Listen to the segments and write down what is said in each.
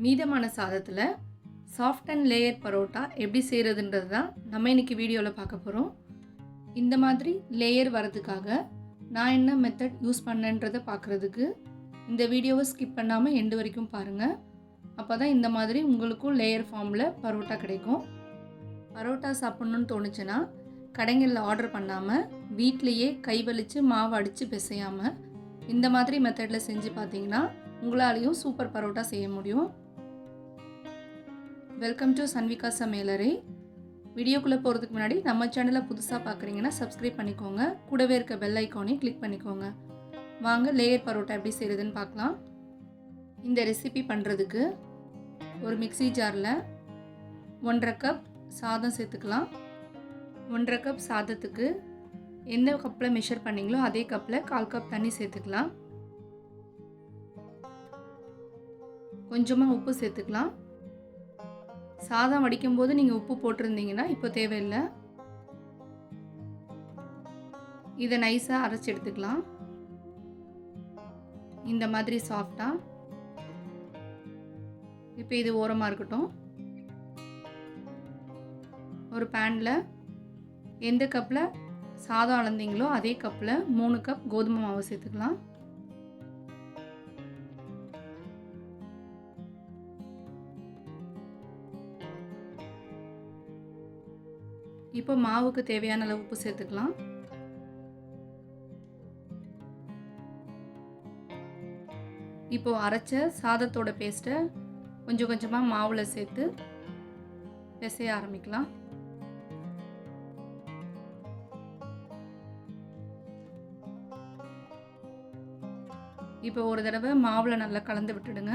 மீதமான சாதத்தில் soft and layer parotta எப்படி செய்கிறதுன்றது தான் நம்ம இன்றைக்கி வீடியோவில் பார்க்க போகிறோம். இந்த மாதிரி லேயர் வரதுக்காக நான் என்ன மெத்தட் யூஸ் பண்ணேன்றதை பார்க்குறதுக்கு இந்த வீடியோவை ஸ்கிப் பண்ணாமல் எண்டு வரைக்கும் பாருங்கள். அப்போ தான் இந்த மாதிரி உங்களுக்கும் லேயர் ஃபார்மில் பரோட்டா கிடைக்கும். பரோட்டா சாப்பிட்ணுன்னு தோணுச்சுன்னா கடைகளில் ஆர்டர் பண்ணாமல் வீட்லேயே கை வலித்து மாவு அடித்து பிசையாமல் இந்த மாதிரி மெத்தடில் செஞ்சு பார்த்தீங்கன்னா உங்களாலேயும் சூப்பர் பரோட்டா செய்ய முடியும். வெல்கம் டு சன்விகா சமையலறை. வீடியோக்குள்ளே போகிறதுக்கு முன்னாடி நம்ம சேனலை புதுசாக பார்க்குறீங்கன்னா சப்ஸ்கிரைப் பண்ணிக்கோங்க. கூடவே இருக்க பெல் ஐக்கானையும் கிளிக் பண்ணிக்கோங்க. வாங்க லேயர் பரோட்டா எப்படி செய்கிறதுன்னு பார்க்கலாம். இந்த ரெசிபி பண்ணுறதுக்கு ஒரு மிக்ஸி ஜாரில் 1.5 கப் சாதம் சேர்த்துக்கலாம். 1.5 கப் சாதத்துக்கு எந்த கப்பில் மெஷர் பண்ணிங்களோ அதே கப்பில் 1/4 கப் தண்ணி சேர்த்துக்கலாம். கொஞ்சமாக உப்பு சேர்த்துக்கலாம். சாதம் வடிக்கும் போது நீங்கள் உப்பு போட்டிருந்தீங்கன்னா இப்போ தேவையில்லை. இதை நைஸாக அரைச்சி எடுத்துக்கலாம். இந்த மாதிரி சாஃப்டாக. இப்போ இது ஓரமாக இருக்கட்டும். ஒரு பேனில் எந்த கப்பில் சாதம் அளந்தீங்களோ அதே கப்பில் 3 கப் கோதுமை மாவு சேர்த்துக்கலாம். இப்போ மாவுக்கு தேவையான அளவு உப்பு சேர்த்துக்கலாம். இப்போ அரைச்ச சாதத்தோட பேஸ்ட்டை கொஞ்சம் கொஞ்சமாக மாவில் சேர்த்து பிசைய ஆரம்பிக்கலாம். இப்போ ஒரு தடவை மாவில் நல்லா கலந்து விட்டுடுங்க.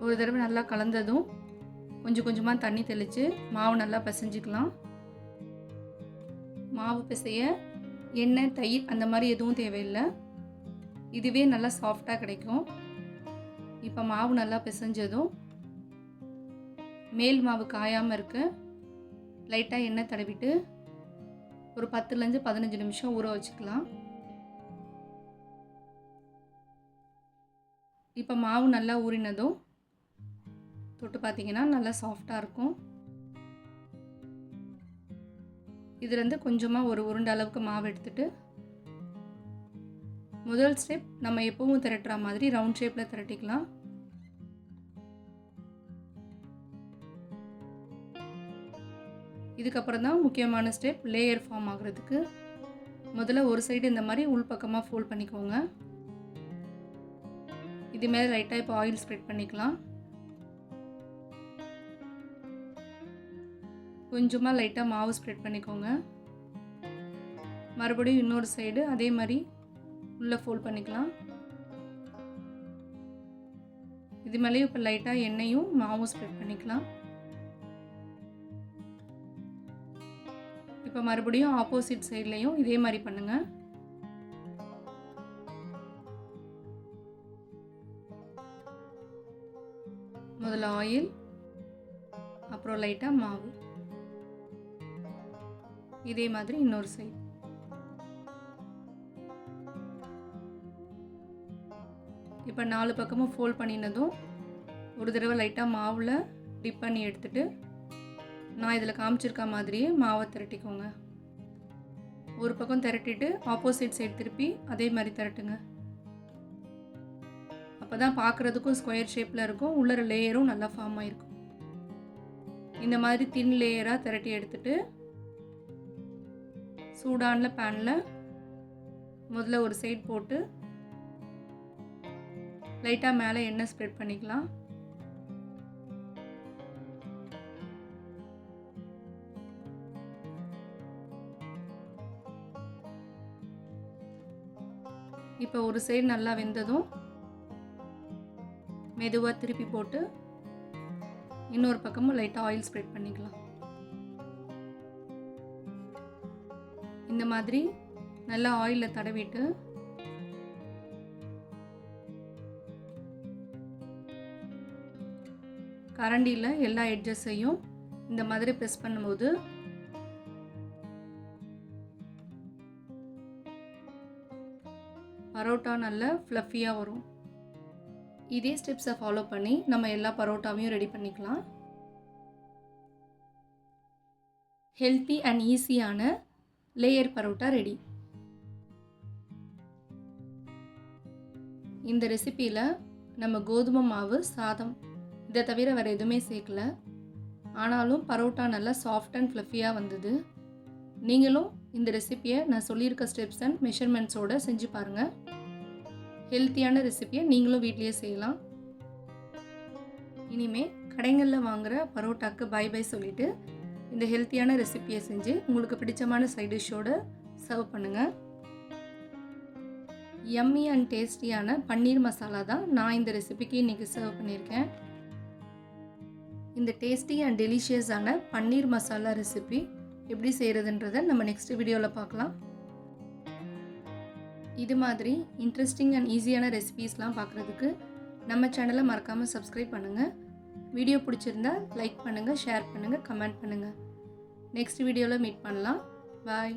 ஒரு தடவை நல்லா கலந்ததும் கொஞ்சம் கொஞ்சமாக தண்ணி தெளித்து மாவு நல்லா பிசைஞ்சிக்கலாம். மாவு பிசைய எண்ணெய் தயிர் அந்த மாதிரி எதுவும் தேவையில்லை. இதுவே நல்லா சாஃப்டாக கிடைக்கும். இப்போ மாவு நல்லா பிசைஞ்சதும் மேல் மாவு காயாமல் இருக்க லைட்டாக எண்ணெய் தடவிட்டு ஒரு 10லேருந்து 15 நிமிஷம் ஊற வச்சுக்கலாம். இப்போ மாவு நல்லா ஊறினதும் தொட்டு பார்த்தீங்கன்னா நல்லா சாஃப்டாக இருக்கும். இதுலேருந்து கொஞ்சமாக ஒரு உருண்டை அளவுக்கு மாவு எடுத்துட்டு முதல் ஸ்டெப் நம்ம எப்பவும் திரட்டுற மாதிரி ரவுண்ட் ஷேப்பில் திரட்டிக்கலாம். இதுக்கப்புறம் தான் முக்கியமான ஸ்டெப் லேயர் ஃபார்ம் ஆகுறதுக்கு. முதல்ல ஒரு சைடு இந்த மாதிரி உள் பக்கமாக ஃபோல்ட் பண்ணிக்கோங்க. இது மேலே லைட்டாக இப்போ ஆயில் ஸ்ப்ரெட் பண்ணிக்கலாம். கொஞ்சமாக லைட்டாக மாவு ஸ்ப்ரெட் பண்ணிக்கோங்க. மறுபடியும் இன்னொரு சைடு அதே மாதிரி உள்ளே ஃபோல்ட் பண்ணிக்கலாம். இது மேலேயும் இப்போ லைட்டாக எண்ணெயும் மாவும் ஸ்ப்ரெட் பண்ணிக்கலாம். இப்போ மறுபடியும் ஆப்போசிட் சைட்லேயும் இதே மாதிரி பண்ணுங்கள். முதல்ல ஆயில், அப்புறம் லைட்டாக மாவு, இதே மாதிரி இன்னொரு சைடு. இப்போ 4 பக்கமும் ஃபோல்ட் பண்ணினதும் ஒரு தடவை லைட்டாக மாவில் டிப் பண்ணி எடுத்துட்டு நான் இதில் காமிச்சிருக்க மாதிரியே மாவை திரட்டிக்கோங்க. ஒரு பக்கம் திரட்டிட்டு ஆப்போசிட் சைடு திருப்பி அதே மாதிரி திரட்டுங்க. அப்போ தான் பார்க்குறதுக்கும் ஸ்கொயர் ஷேப்பில் இருக்கும். உள்ளர லேயரும் நல்லா ஃபார்ம் ஆகிருக்கும். இந்த மாதிரி தின் லேயராக திரட்டி எடுத்துட்டு சூடான பேனில் முதல்ல ஒரு சைடு போட்டு லைட்டாக மேலே எண்ணெய் ஸ்ப்ரெட் பண்ணிக்கலாம். இப்போ ஒரு சைடு நல்லா வெந்ததும் மெதுவாக திருப்பி போட்டு இன்னொரு பக்கமும் லைட்டாக ஆயில் ஸ்ப்ரெட் பண்ணிக்கலாம். இந்த மாதிரி நல்லா ஆயிலில் தடவிட்டு கரண்டியில் எல்லா எட்ஜஸையும் இந்த மாதிரி ப்ரெஸ் பண்ணும்போது பரோட்டா நல்ல ஃப்ளஃபியாக வரும். இதே ஸ்டெப்ஸை ஃபாலோ பண்ணி நம்ம எல்லா பரோட்டாவையும் ரெடி பண்ணிக்கலாம். ஹெல்த்தி அண்ட் ஈஸியான லேயர் பரோட்டா ரெடி. இந்த ரெசிப்பியில் நம்ம கோதுமை மாவு, சாதம் இதை தவிர வேறு எதுவுமே சேர்க்கல. ஆனாலும் பரோட்டா நல்லா சாஃப்ட் அண்ட் ஃப்ளஃபியாக வந்தது. நீங்களும் இந்த ரெசிப்பியை நான் சொல்லியிருக்க ஸ்டெப்ஸ் அண்ட் மெஷர்மெண்ட்ஸோடு செஞ்சு பாருங்கள். ஹெல்த்தியான ரெசிப்பியை நீங்களும் வீட்லேயே செய்யலாம். இனிமேல் கடைகளில் வாங்குகிற பரோட்டாக்கு பை பை சொல்லிவிட்டு இந்த ஹெல்த்தியான ரெசிப்பியை செஞ்சு உங்களுக்கு பிடிச்சமான சைட் டிஷ்ஷோடு சர்வ் பண்ணுங்கள். யம்மி அண்ட் டேஸ்டியான பன்னீர் மசாலா தான் நான் இந்த ரெசிபிக்கு இன்றைக்கி சர்வ் பண்ணியிருக்கேன். இந்த டேஸ்டி அண்ட் டெலிஷியஸான பன்னீர் மசாலா ரெசிபி எப்படி செய்கிறதுன்றதை நம்ம நெக்ஸ்ட் வீடியோவில் பார்க்கலாம். இது மாதிரி இன்ட்ரெஸ்டிங் அண்ட் ஈஸியான ரெசிபீஸ்லாம் பார்க்குறதுக்கு நம்ம சேனலை மறக்காமல் சப்ஸ்கிரைப் பண்ணுங்கள். வீடியோ பிடிச்சிருந்தா லைக் பண்ணுங்கள், ஷேர் பண்ணுங்கள், கமெண்ட் பண்ணுங்கள். நெக்ஸ்ட் வீடியோவில் மீட் பண்ணலாம். பாய்.